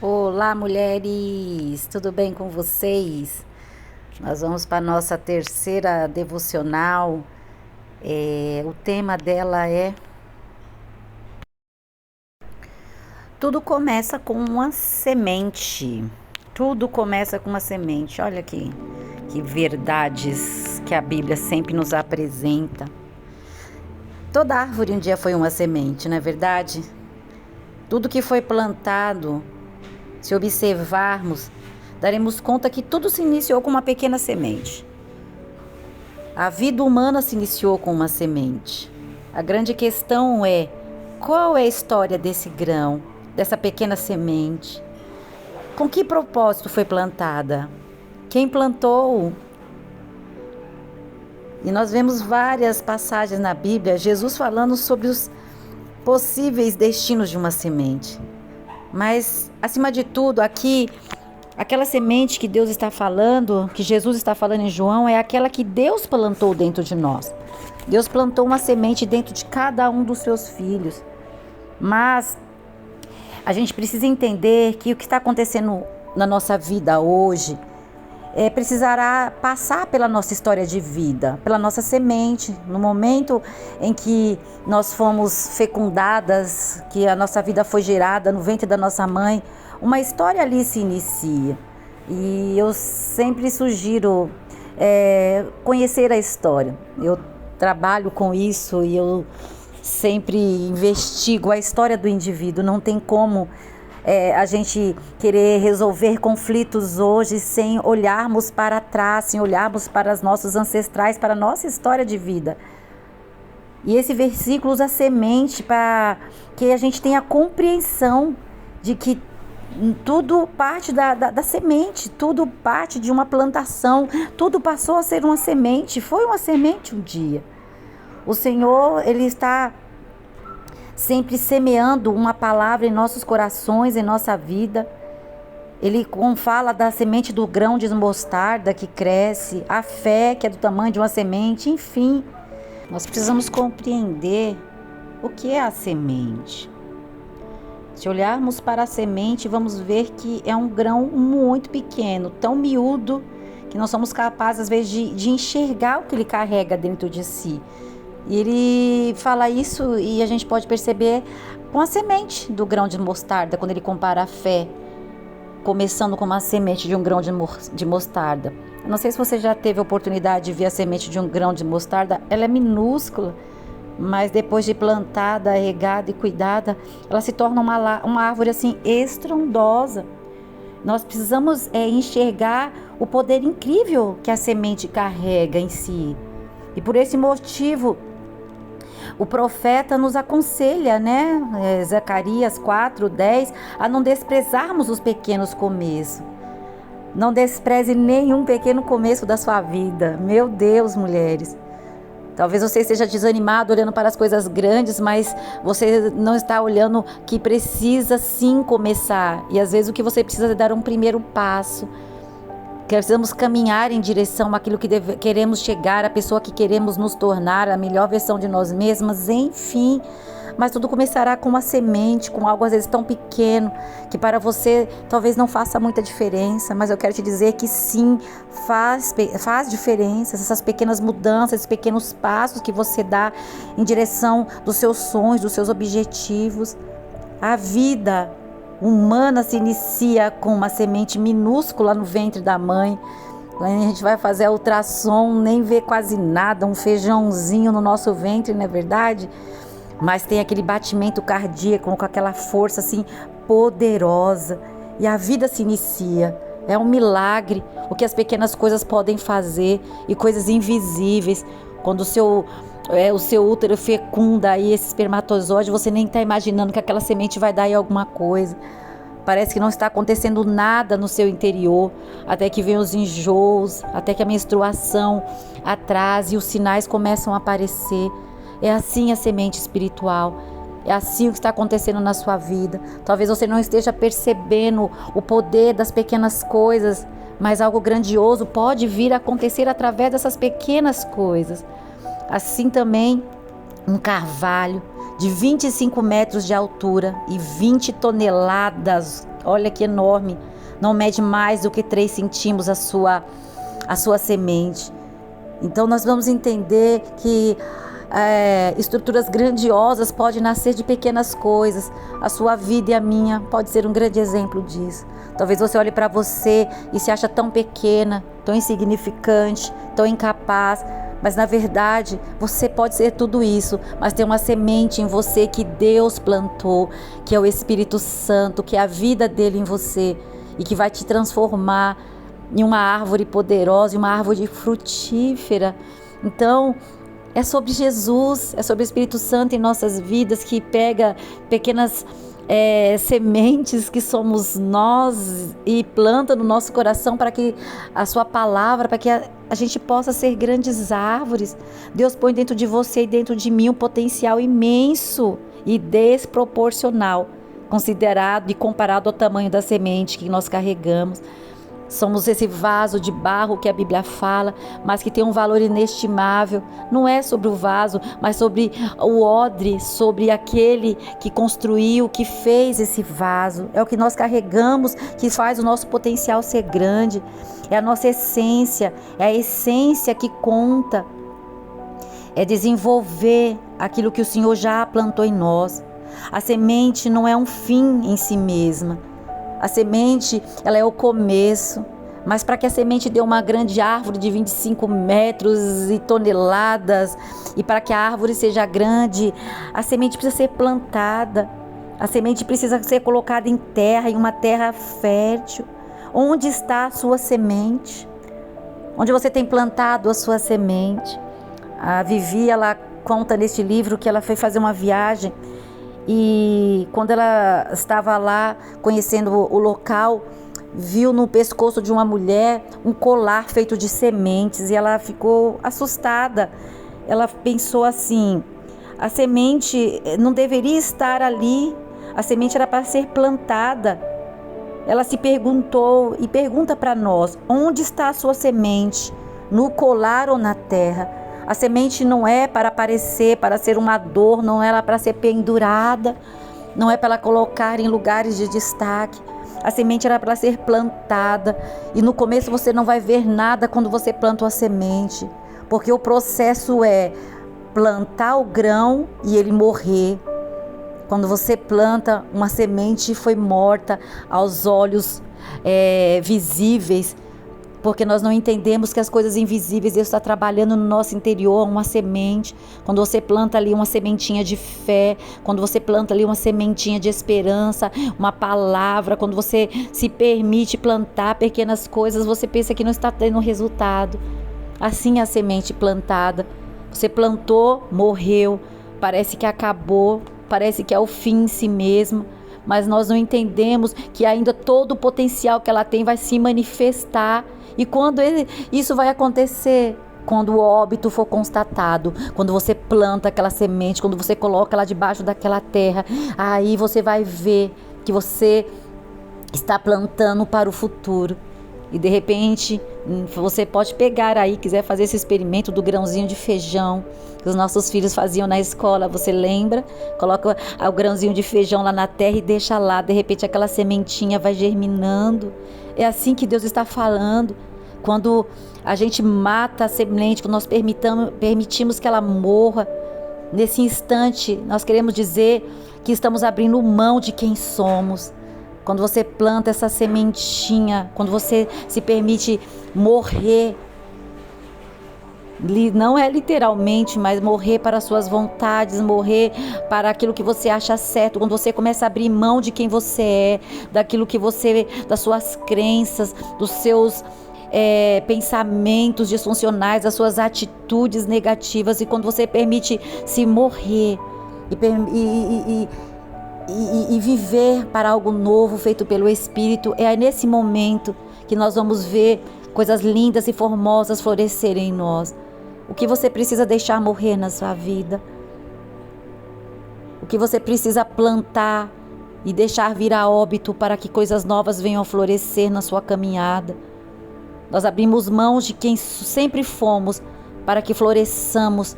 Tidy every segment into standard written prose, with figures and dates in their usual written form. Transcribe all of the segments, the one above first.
Olá, mulheres! Tudo bem com vocês? Nós vamos para a nossa terceira devocional. O tema dela é Tudo começa com uma semente. Tudo começa com uma semente. Olha aqui, que verdades que a Bíblia sempre nos apresenta. Toda árvore um dia foi uma semente, não é verdade? Tudo que foi plantado, se observarmos, daremos conta que tudo se iniciou com uma pequena semente. A vida humana se iniciou com uma semente. A grande questão é: qual é a história desse grão, dessa pequena semente? Com que propósito foi plantada? Quem plantou? E nós vemos várias passagens na Bíblia, Jesus falando sobre os possíveis destinos de uma semente. Mas, acima de tudo, aqui, aquela semente que Deus está falando, que Jesus está falando em João, é aquela que Deus plantou dentro de nós. Deus plantou uma semente dentro de cada um dos seus filhos. Mas a gente precisa entender que o que está acontecendo na nossa vida hoje precisará passar pela nossa história de vida, pela nossa semente. No momento em que nós fomos fecundadas, que a nossa vida foi gerada no ventre da nossa mãe, uma história ali se inicia. E eu sempre sugiro conhecer a história. Eu trabalho com isso e eu sempre investigo a história do indivíduo. Não tem como a gente querer resolver conflitos hoje sem olharmos para trás, sem olharmos para os nossos ancestrais, para a nossa história de vida. E esse versículo usa semente para que a gente tenha compreensão de que tudo parte da semente, tudo parte de uma plantação, tudo passou a ser uma semente, foi uma semente um dia. O Senhor, Ele está sempre semeando uma palavra em nossos corações, em nossa vida. Ele fala da semente do grão de mostarda que cresce, a fé que é do tamanho de uma semente, enfim. Nós precisamos compreender o que é a semente. Se olharmos para a semente, vamos ver que é um grão muito pequeno, tão miúdo, que não somos capazes, às vezes, de enxergar o que ele carrega dentro de si. E ele fala isso e a gente pode perceber com a semente do grão de mostarda, quando ele compara a fé, começando com uma semente de um grão de mostarda. Eu não sei se você já teve a oportunidade de ver a semente de um grão de mostarda, ela é minúscula, mas depois de plantada, regada e cuidada, ela se torna uma árvore assim estrondosa. Nós precisamos enxergar o poder incrível que a semente carrega em si. E por esse motivo, o profeta nos aconselha, Zacarias 4:10, a não desprezarmos os pequenos começos. Não despreze nenhum pequeno começo da sua vida. Meu Deus, mulheres. Talvez você esteja desanimado olhando para as coisas grandes, mas você não está olhando que precisa sim começar. E às vezes o que você precisa é dar um primeiro passo. Precisamos caminhar em direção àquilo que queremos chegar, a pessoa que queremos nos tornar, a melhor versão de nós mesmas, enfim. Mas tudo começará com uma semente, com algo às vezes tão pequeno, que para você talvez não faça muita diferença, mas eu quero te dizer que sim, faz diferença, essas pequenas mudanças, esses pequenos passos que você dá em direção dos seus sonhos, dos seus objetivos. A vida humana se inicia com uma semente minúscula no ventre da mãe. Quando a gente vai fazer a ultrassom, nem vê quase nada, um feijãozinho no nosso ventre, não é verdade? Mas tem aquele batimento cardíaco com aquela força assim poderosa. E a vida se inicia. É um milagre o que as pequenas coisas podem fazer e coisas invisíveis. Quando o seu útero fecunda aí esse espermatozoide, você nem está imaginando que aquela semente vai dar aí alguma coisa. Parece que não está acontecendo nada no seu interior, até que vem os enjoos, até que a menstruação atrase e os sinais começam a aparecer. É assim a semente espiritual. É assim o que está acontecendo na sua vida. Talvez você não esteja percebendo o poder das pequenas coisas, mas algo grandioso pode vir a acontecer através dessas pequenas coisas. Assim também, um carvalho de 25 metros de altura e 20 toneladas Olha que enorme. Não mede mais do que 3 centímetros a sua semente. Então nós vamos entender que estruturas grandiosas podem nascer de pequenas coisas. A sua vida e a minha pode ser um grande exemplo disso. Talvez você olhe para você e se acha tão pequena, tão insignificante, tão incapaz. Mas na verdade, você pode ser tudo isso, mas tem uma semente em você que Deus plantou, que é o Espírito Santo, que é a vida dele em você e que vai te transformar em uma árvore poderosa, em uma árvore frutífera. Então, é sobre Jesus, é sobre o Espírito Santo em nossas vidas, que pega pequenas sementes que somos nós e planta no nosso coração para que a sua palavra, para que a gente possa ser grandes árvores. Deus põe dentro de você e dentro de mim um potencial imenso e desproporcional, considerado e comparado ao tamanho da semente que nós carregamos. Somos esse vaso de barro que a Bíblia fala, mas que tem um valor inestimável. Não é sobre o vaso, mas sobre o odre, sobre aquele que construiu, que fez esse vaso. É o que nós carregamos que faz o nosso potencial ser grande. É a nossa essência, é a essência que conta. É desenvolver aquilo que o Senhor já plantou em nós. A semente não é um fim em si mesma. A semente, ela é o começo, mas para que a semente dê uma grande árvore de 25 metros e toneladas, e para que a árvore seja grande, a semente precisa ser plantada, a semente precisa ser colocada em terra, em uma terra fértil. Onde está a sua semente? Onde você tem plantado a sua semente? A Vivi, ela conta neste livro que ela foi fazer uma viagem, e quando ela estava lá conhecendo o local, viu no pescoço de uma mulher um colar feito de sementes e ela ficou assustada. Ela pensou assim: a semente não deveria estar ali, a semente era para ser plantada. Ela se perguntou e pergunta para nós: onde está a sua semente? No colar ou na terra? A semente não é para aparecer, para ser uma dor, não é para ser pendurada, não é para colocar em lugares de destaque. A semente era para ser plantada, e no começo você não vai ver nada quando você planta a semente, porque o processo é plantar o grão e ele morrer. Quando você planta uma semente, foi morta aos olhos visíveis, porque nós não entendemos que as coisas invisíveis Deus está trabalhando no nosso interior, uma semente. Quando você planta ali uma sementinha de fé, quando você planta ali uma sementinha de esperança, uma palavra, quando você se permite plantar pequenas coisas, você pensa que não está tendo resultado. Assim é a semente plantada. Você plantou, morreu, parece que acabou, parece que é o fim em si mesmo. Mas nós não entendemos que ainda todo o potencial que ela tem vai se manifestar. E quando isso vai acontecer? Quando o óbito for constatado, quando você planta aquela semente, quando você coloca ela debaixo daquela terra, aí você vai ver que você está plantando para o futuro. E de repente, você pode pegar aí, quiser fazer esse experimento do grãozinho de feijão que os nossos filhos faziam na escola, você lembra? Coloca o grãozinho de feijão lá na terra e deixa lá, de repente aquela sementinha vai germinando. É assim que Deus está falando. Quando a gente mata a semente, quando nós permitimos que ela morra, nesse instante nós queremos dizer que estamos abrindo mão de quem somos. Quando você planta essa sementinha, quando você se permite morrer, não é literalmente, mas morrer para as suas vontades, morrer para aquilo que você acha certo, quando você começa a abrir mão de quem você é, daquilo que você, das suas crenças, dos seus pensamentos disfuncionais, das suas atitudes negativas, e quando você permite se morrer e viver para algo novo feito pelo Espírito, é nesse momento que nós vamos ver coisas lindas e formosas florescerem em nós. O que você precisa deixar morrer na sua vida? O que você precisa plantar e deixar vir a óbito para que coisas novas venham a florescer na sua caminhada? Nós abrimos mãos de quem sempre fomos para que floresçamos.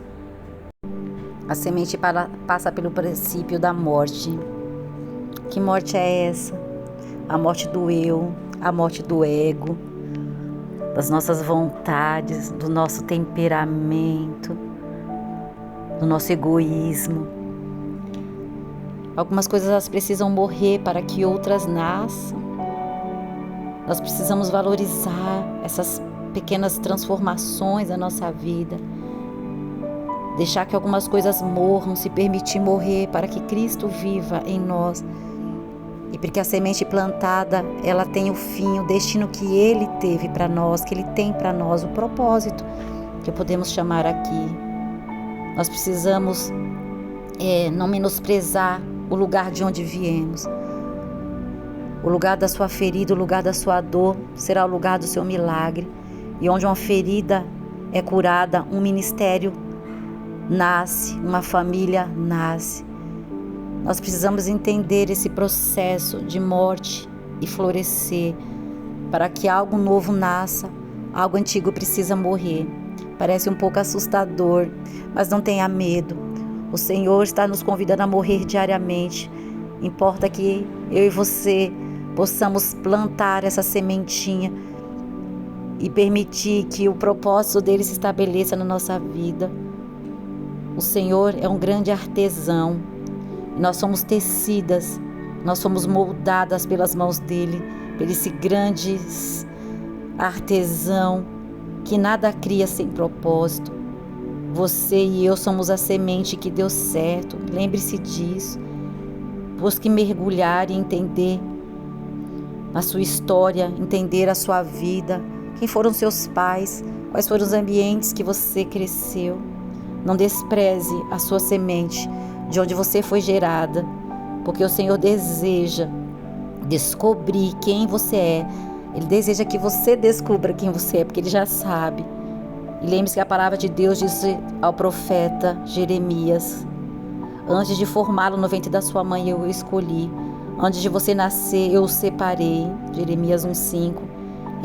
A semente passa pelo princípio da morte. Que morte é essa? a morte do eu, a morte do ego, das nossas vontades, do nosso temperamento, do nosso egoísmo. Algumas coisas elas precisam morrer para que outras nasçam. Nós precisamos valorizar essas pequenas transformações na nossa vida. Deixar que algumas coisas morram, se permitir morrer para que Cristo viva em nós. E porque a semente plantada, ela tem o fim, o destino que Ele teve para nós, que Ele tem para nós, o propósito que podemos chamar aqui. Nós precisamos não menosprezar o lugar de onde viemos. O lugar da sua ferida, o lugar da sua dor, será o lugar do seu milagre. E onde uma ferida é curada, um ministério nasce, uma família nasce. Nós precisamos entender esse processo de morte e florescer, para que algo novo nasça, algo antigo precisa morrer. Parece um pouco assustador, mas não tenha medo. O Senhor está nos convidando a morrer diariamente. Importa que eu e você possamos plantar essa sementinha e permitir que o propósito dele se estabeleça na nossa vida. O Senhor é um grande artesão. Nós somos tecidas, nós somos moldadas pelas mãos dele, por esse grande artesão que nada cria sem propósito. Você e eu somos a semente que deu certo. Lembre-se disso. Busque mergulhar e entender a sua história, entender a sua vida, quem foram seus pais, quais foram os ambientes que você cresceu. Não despreze a sua semente, de onde você foi gerada, porque o Senhor deseja descobrir quem você é. Ele deseja que você descubra quem você é, porque Ele já sabe. E lembre-se que a palavra de Deus disse ao profeta Jeremias: antes de formá-lo no ventre da sua mãe eu o escolhi, antes de você nascer eu o separei. Jeremias 1:5.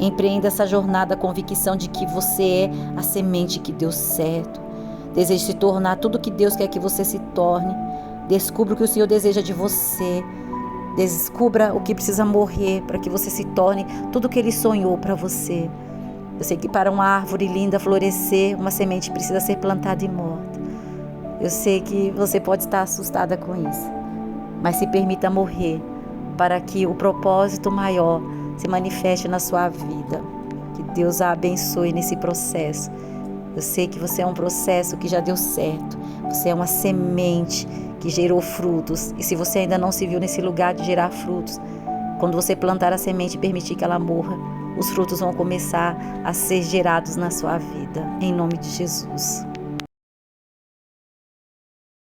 Empreenda essa jornada com a convicção de que você é a semente que deu certo. Deseje se tornar tudo o que Deus quer que você se torne. Descubra o que o Senhor deseja de você. Descubra o que precisa morrer para que você se torne tudo o que Ele sonhou para você. Eu sei que para uma árvore linda florescer, uma semente precisa ser plantada e morta. Eu sei que você pode estar assustada com isso, mas se permita morrer para que o propósito maior se manifeste na sua vida. Que Deus a abençoe nesse processo. Eu sei que você é um processo que já deu certo. Você é uma semente que gerou frutos. E se você ainda não se viu nesse lugar de gerar frutos, quando você plantar a semente e permitir que ela morra, os frutos vão começar a ser gerados na sua vida. Em nome de Jesus.